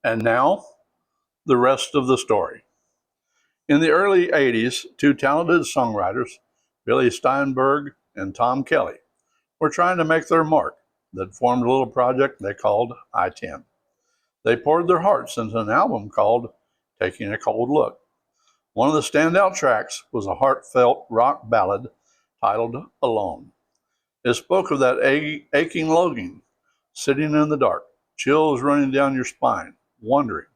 And now, the rest of the story. In the early 80s, two talented songwriters, Billy Steinberg and Tom Kelly, were trying to make their mark. They'd formed a little project they called I-10. They poured their hearts into an album called Taking a Cold Look. One of the standout tracks was a heartfelt rock ballad titled Alone. It spoke of that aching longing, sitting in the dark, chills running down your spine, wondering,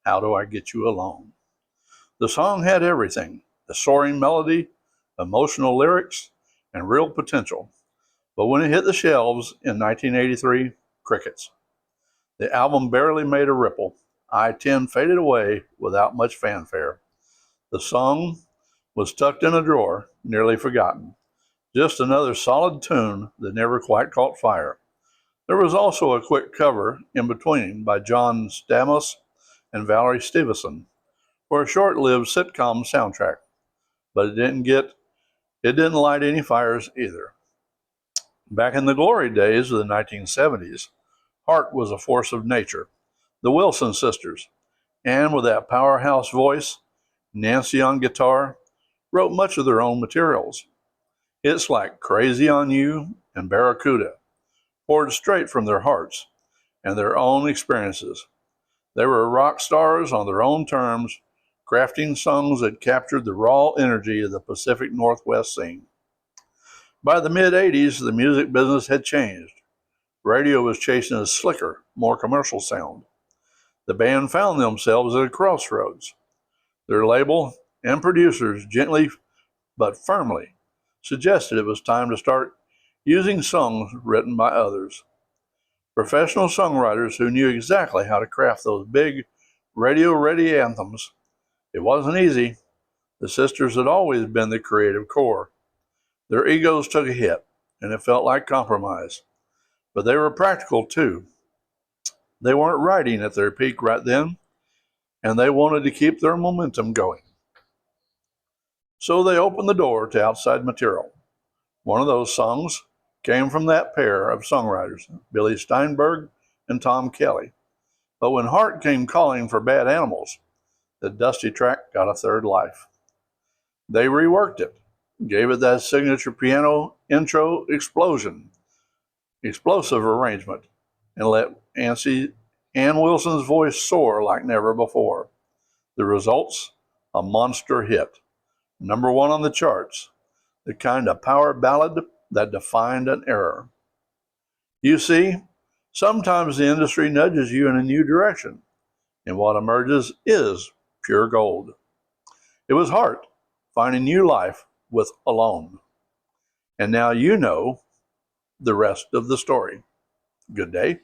how do I get you alone? The song had everything: a soaring melody, emotional lyrics, and real potential. But when it hit the shelves in 1983, crickets. The album barely made a ripple. I-10 faded away without much fanfare. The song was tucked in a drawer, nearly forgotten. Just another solid tune that never quite caught fire. There was also a quick cover in between by John Stamos and Valerie Stevenson for a short-lived sitcom soundtrack, but it didn't light any fires either. Back in the glory days of the 1970s, Hart was a force of nature. The Wilson sisters, and with that powerhouse voice, Nancy on guitar, wrote much of their own materials. Hits like Crazy on You and Barracuda poured straight from their hearts and their own experiences. They were rock stars on their own terms, crafting songs that captured the raw energy of the Pacific Northwest scene. By the mid 80s, the music business had changed. Radio was chasing a slicker, more commercial sound. The band found themselves at a crossroads. Their label and producers gently but firmly suggested it was time to start using songs written by others. Professional songwriters who knew exactly how to craft those big, radio ready anthems. It wasn't easy. The sisters had always been the creative core. Their egos took a hit, and it felt like compromise. But they were practical too. They weren't writing at their peak right then, and they wanted to keep their momentum going. So they opened the door to outside material. One of those songs came from that pair of songwriters, Billy Steinberg and Tom Kelly. But when Hart came calling for Bad Animals, the dusty track got a third life. They reworked it, gave it that signature piano intro explosive arrangement, and let Ann Wilson's voice soar like never before. The results? A monster hit. #1 on the charts. The kind of power ballad that defined an era. You see, sometimes the industry nudges you in a new direction, and what emerges is pure gold. It was Hart finding new life with Alone. And now you know the rest of the story. Good day.